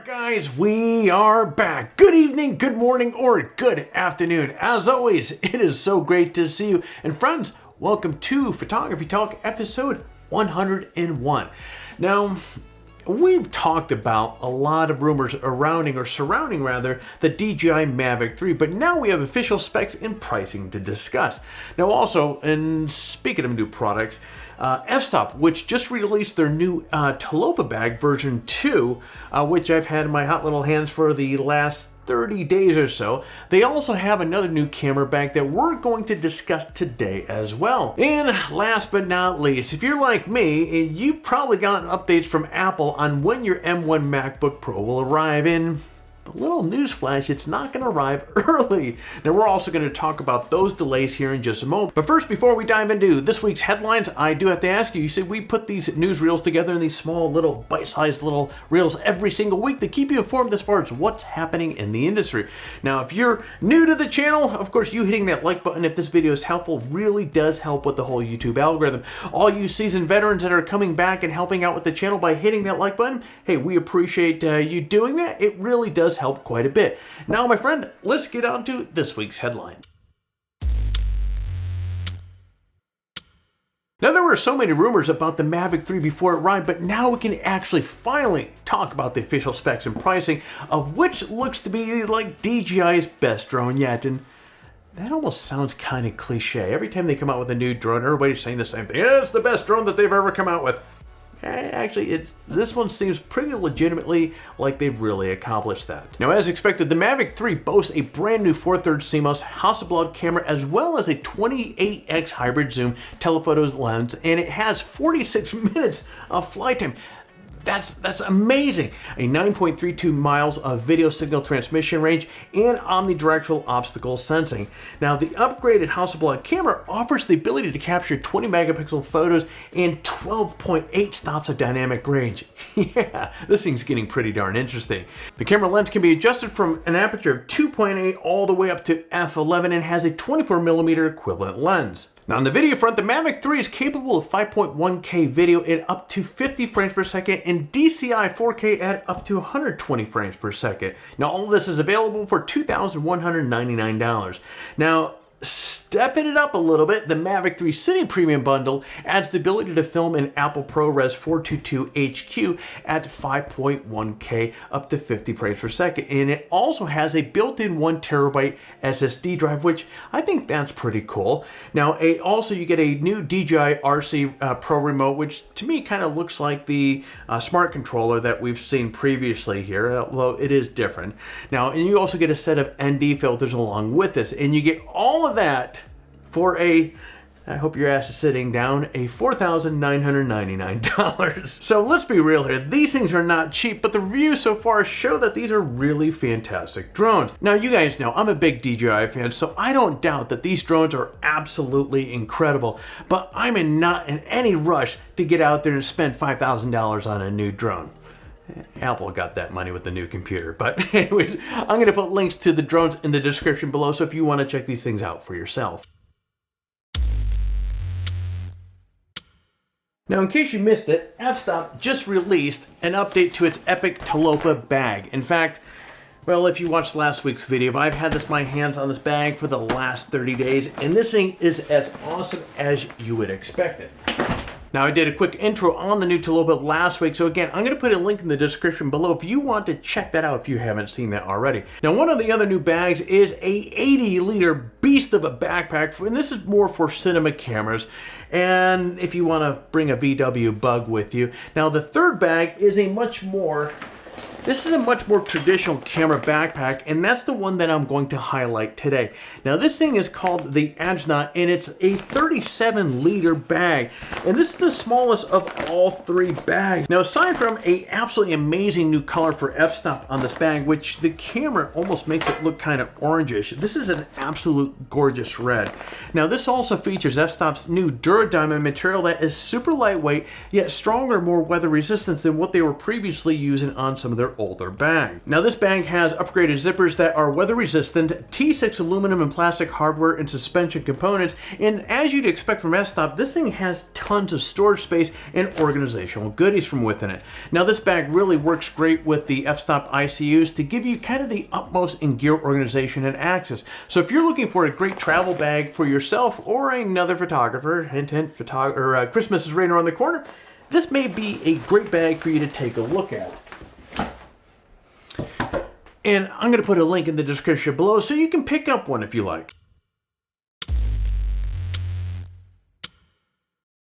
Guys, we are back. Good evening, good morning, or good afternoon. As always, it is so great to see you. And friends, welcome to Photography Talk episode 101. Now, we've talked about a lot of rumors surrounding the DJI Mavic 3, but now we have official specs and pricing to discuss. Now also, and speaking of new products, fstop, which just released their new Talopa bag version 2, which I've had in my hot little hands for the last 30 days or so. They also have another new camera bag that we're going to discuss today as well. And last but not least, if you're like me, you've probably gotten updates from Apple on when your M1 MacBook Pro will arrive in. A little newsflash, it's not going to arrive early. Now, we're also going to talk about those delays here in just a moment. But first, before we dive into this week's headlines, I do have to ask you, see, we put these newsreels together in these small little bite-sized little reels every single week to keep you informed as far as what's happening in the industry. Now, if you're new to the channel, of course, you hitting that like button if this video is helpful really does help with the whole YouTube algorithm. All you seasoned veterans that are coming back and helping out with the channel by hitting that like button, hey, we appreciate you doing that. It really does help quite a bit. Now, my friend, let's get on to this week's headline. Now, there were so many rumors about the Mavic 3 before it arrived, but now we can actually finally talk about the official specs and pricing of which looks to be like DJI's best drone yet. And that almost sounds kind of cliche. Every time they come out with a new drone, everybody's saying the same thing. Yeah, it's the best drone that they've ever come out with. Actually, this one seems pretty legitimately like they've really accomplished that. Now, as expected, the Mavic 3 boasts a brand new 4/3 CMOS Hasselblad camera as well as a 28x hybrid zoom telephoto lens, and it has 46 minutes of flight time. That's amazing. A 9.32 miles of video signal transmission range and omnidirectional obstacle sensing. Now, the upgraded Hasselblad camera offers the ability to capture 20 megapixel photos and 12.8 stops of dynamic range. Yeah, this thing's getting pretty darn interesting. The camera lens can be adjusted from an aperture of 2.8 all the way up to f11 and has a 24mm equivalent lens. Now, on the video front, the Mavic 3 is capable of 5.1K video at up to 50 frames per second and DCI 4K at up to 120 frames per second. Now, all of this is available for $2,199. Now, stepping it up a little bit, the Mavic 3 Cine Premium Bundle adds the ability to film in Apple ProRes 422 HQ at 5.1K up to 50 frames per second. And it also has a built-in 1TB SSD drive, which I think that's pretty cool. Now, also you get a new DJI RC Pro remote, which to me kind of looks like the smart controller that we've seen previously here, although it is different. Now, and you also get a set of ND filters along with this, and you get all of that for I hope your ass is sitting down, a $4,999. So let's be real here, these things are not cheap, but the reviews so far show that these are really fantastic drones. Now, you guys know I'm a big DJI fan, so I don't doubt that these drones are absolutely incredible, but I'm not in any rush to get out there and spend $5,000 on a new drone. Apple got that money with the new computer. But anyways, I'm going to put links to the drones in the description below, so if you want to check these things out for yourself. Now, in case you missed it, fstop just released an update to its epic Talopa bag. In fact, well, if you watched last week's video, I've had my hands on this bag for the last 30 days, and this thing is as awesome as you would expect it. Now, I did a quick intro on the new Talopa last week, so again, I'm going to put a link in the description below if you want to check that out if you haven't seen that already. Now, one of the other new bags is a 80-liter beast of a backpack, and this is more for cinema cameras, and if you want to bring a VW Bug with you. Now, the third bag is a much more traditional camera backpack, and that's the one that I'm going to highlight today. Now, this thing is called the Astronaut, and it's a 37-liter bag, and this is the smallest of all three bags. Now, aside from a absolutely amazing new color for f-stop on this bag, which the camera almost makes it look kind of orangish, this is an absolute gorgeous red. Now, this also features f-stop's new Duradiamond material that is super lightweight, yet stronger, more weather resistant than what they were previously using on some of their older bag. Now this bag has upgraded zippers that are weather resistant, T6 aluminum and plastic hardware and suspension components, and as you'd expect from fstop, this thing has tons of storage space and organizational goodies from within it. Now this bag really works great with the fstop ICUs to give you kind of the utmost in gear organization and access. So if you're looking for a great travel bag for yourself or another photographer, hint hint, Christmas is right around the corner, this may be a great bag for you to take a look at. And I'm going to put a link in the description below so you can pick up one if you like.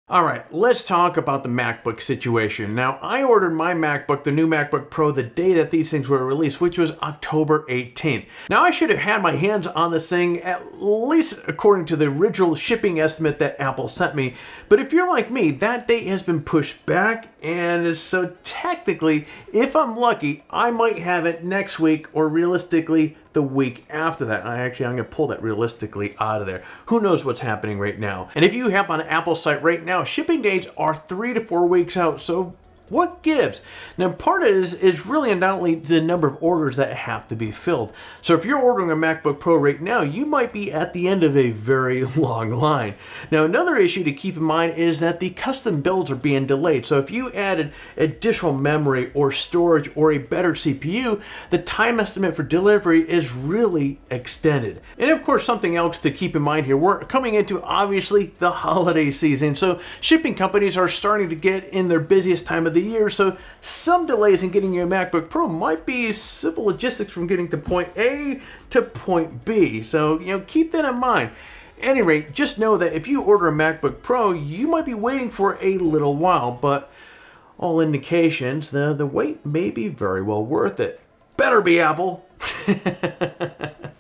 Alright, let's talk about the MacBook situation. Now, I ordered my MacBook, the new MacBook Pro, the day that these things were released, which was October 18th. Now, I should have had my hands on this thing, at least according to the original shipping estimate that Apple sent me. But if you're like me, that date has been pushed back, and so technically, if I'm lucky, I might have it next week, or realistically, the week after that. I'm going to pull that realistically out of there. Who knows what's happening right now? And if you have on Apple's site right now, shipping dates are 3 to 4 weeks out. So what gives? Now, part of it is really undoubtedly the number of orders that have to be filled. So if you're ordering a MacBook Pro right now, you might be at the end of a very long line. Now, another issue to keep in mind is that the custom builds are being delayed. So if you added additional memory or storage or a better CPU, the time estimate for delivery is really extended. And of course, something else to keep in mind here, we're coming into obviously the holiday season. So shipping companies are starting to get in their busiest time of the year, so some delays in getting your MacBook Pro might be simple logistics from getting to point A to point B. So, keep that in mind. At any rate, just know that if you order a MacBook Pro, you might be waiting for a little while, but all indications, the wait may be very well worth it. Better be, Apple.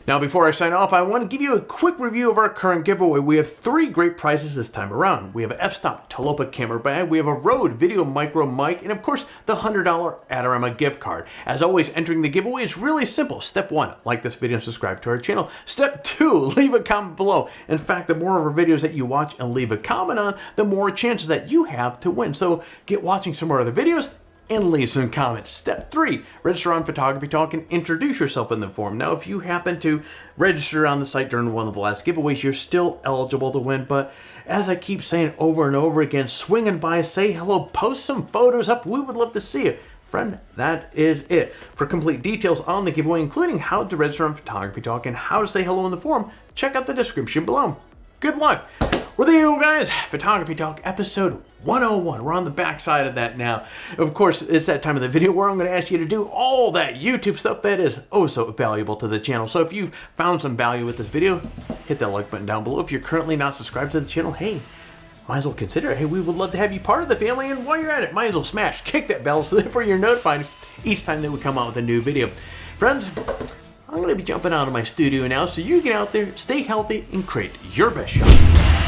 Now, before I sign off, I want to give you a quick review of our current giveaway. We have 3 great prizes this time around. We have an f-stop Talopa camera bag, we have a Rode Video Micro mic, and of course, the $100 Adorama gift card. As always, entering the giveaway is really simple. Step 1, like this video and subscribe to our channel. Step 2, leave a comment below. In fact, the more of our videos that you watch and leave a comment on, the more chances that you have to win. So get watching some more other videos and leave some comments. Step 3, register on PhotographyTalk and introduce yourself in the forum. Now, if you happen to register on the site during one of the last giveaways, you're still eligible to win. But as I keep saying over and over again, swinging by, say hello, post some photos up. We would love to see you. Friend, that is it. For complete details on the giveaway, including how to register on PhotographyTalk and how to say hello in the forum, check out the description below. Good luck. Well, there you go, guys. Photography Talk episode 101. We're on the back side of that now. Of course, it's that time of the video where I'm going to ask you to do all that YouTube stuff that is oh so valuable to the channel. So if you found some value with this video, hit that like button down below. If you're currently not subscribed to the channel, hey, might as well consider it. Hey, we would love to have you part of the family. And while you're at it, might as well kick that bell so that you're notified each time that we come out with a new video. Friends, I'm going to be jumping out of my studio now, so you get out there, stay healthy, and create your best shot.